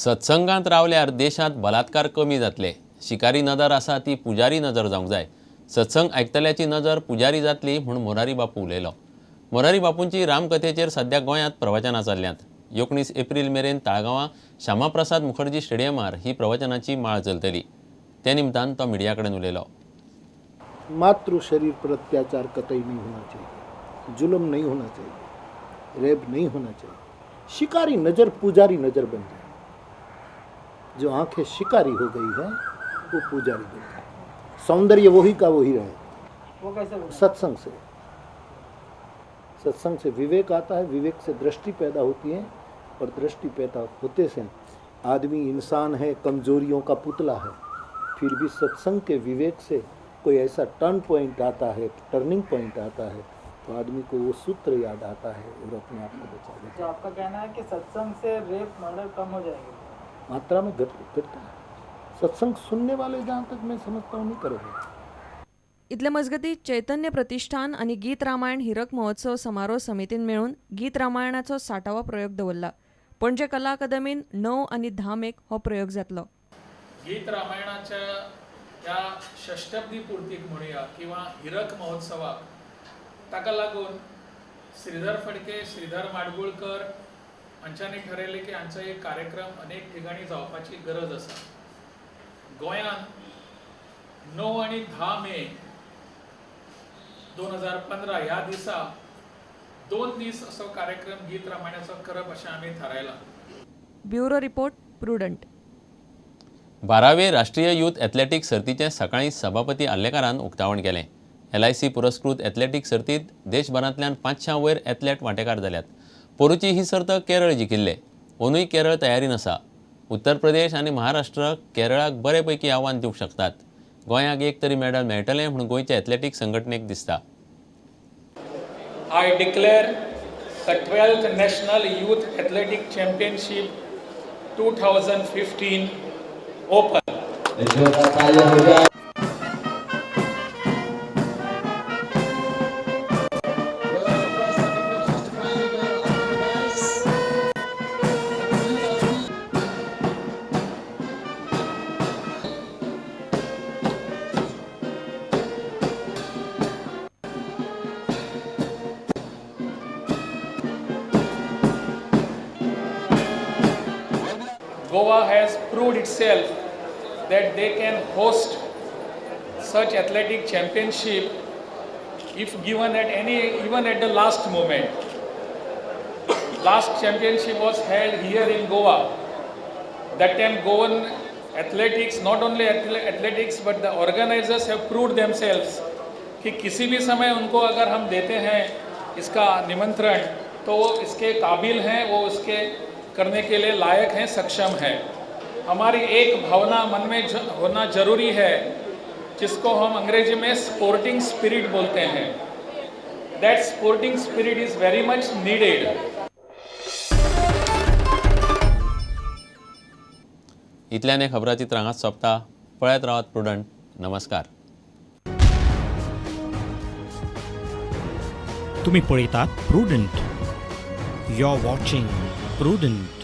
सत्संगात रावल्यार देशात बलात्कार कमी जातले. शिकारी नजर आसा ती पुजारी नजर जावंक जाय. सत्संग आयकतल्याची नजर पुजारी जातली म्हूण मोरारी बापू उलयलो. मोरारी बापूंची रामकथेचेर सध्या गोंयांत प्रवचनां चल्ल्यांत. 19 एप्रील मेरेन ताळगांवां श्यामाप्रसाद मुखर्जी स्टेडियमार ही प्रवचनाची माळ चलतली. ते निमतान तो मिडिया कडेन उलयलो. मातृ शरीर पर अत्याचार कतई नहीं होना चाहिए, जुल्म नहीं होना चाहिए, रेप नहीं होना चाहिए. शिकारी नज़र पुजारी नज़र बन जाए. जो आंखें शिकारी हो गई है वो पुजारी बन जाए. सौंदर्य वही का वही रहे. वो कैसे? सत्संग से, सत्संग से विवेक आता है, विवेक से दृष्टि पैदा होती है और दृष्टि पैदा होते से आदमी इंसान है, कमजोरियों का पुतला है. फिर भी सत्संग के विवेक से कोई ऐसा टर्न पॉइंट आता है, टर्निंग पॉइंट आता है, तो आदमी को वो सूत्र याद आता है और अपने आप को बचा लेता है. तो आपका कहना है कि सत्संग से रेप मर्डर कम हो जाएगा? मात्रा में घटता है. सत्संग सुनने वाले जहाँ तक मैं समझता हूँ नहीं करेंगे. इतले मजगती चैतन्य प्रतिष्ठान आणि गीत रामायण हिरक महोत्सव समारोह समितीन मेळून गीत रामायणाचो 60वा प्रयोग दवरला. पणजे कला अकादमीन 9 आणि 10 मेक हो प्रयोग जातलो. गीत रामायणाच्या ह्या षष्टब्दी पूर्तीक म्हणूया किंवा हिरक महोत्सवाक ताका लागून श्रीधर फडके, श्रीधर माडगुळकर हांच्यांनी ठरयलें की हांचो एक कार्यक्रम अनेक ठिकाणी जावपाची गरज आसा. गोंयांत 9 आणि 10 मे 2015 ह्या दिसा 2 दीस असो कार्यक्रम गीत रामायणाचो करप अशें आमी थारायलां. Bureau report prudent. 12वे राष्ट्रीय यूथ एथलेटिक्स सर्तीचें सकाळीं सभापती आल्लेकारान उक्तावण केलें. LIC पुरस्कृत एथलेटीक सर्तींत देशभरांतल्यान 500 वयर एथलेट वांटेकार जाल्यात. पोरुची ही सर्त केरळ जिखिल्ले. अंदूय केरळ तयारीन आसा. उत्तर प्रदेश आनी महाराष्ट्र केरळाक बरेपैकी आव्हान दिवंक शकतात. गोंयाक एक तरी मेडल मेळटलें म्हूण गोंयच्या एथलेटीक संघटनेक दिसता. I declare the 12th National Youth Athletic Championship 2015 open. Goa has proved itself that they can host such athletic championship if given at even at the last moment. Last championship was held here in Goa. That time Goan athletics, not only athletics but the organizers have proved themselves कि किसी भी समय उनको अगर हम देते हैं इसका निमंत्रण तो वो इसके काबिल हैं, वो उसके करने के लिए लायक हैं, सक्षम हैं. हमारी एक भावना मन में होना जरूरी है जिसको हम अंग्रेजी में स्पोर्टिंग स्पिरिट बोलते हैं. That sporting spirit is very much needed. इतल्यान हे खबराचित्र हांगाच सोंपता. पळयत रावात प्रुडंट. नमस्कार. तुम्ही पळयतात Prudent. You are watching prudent.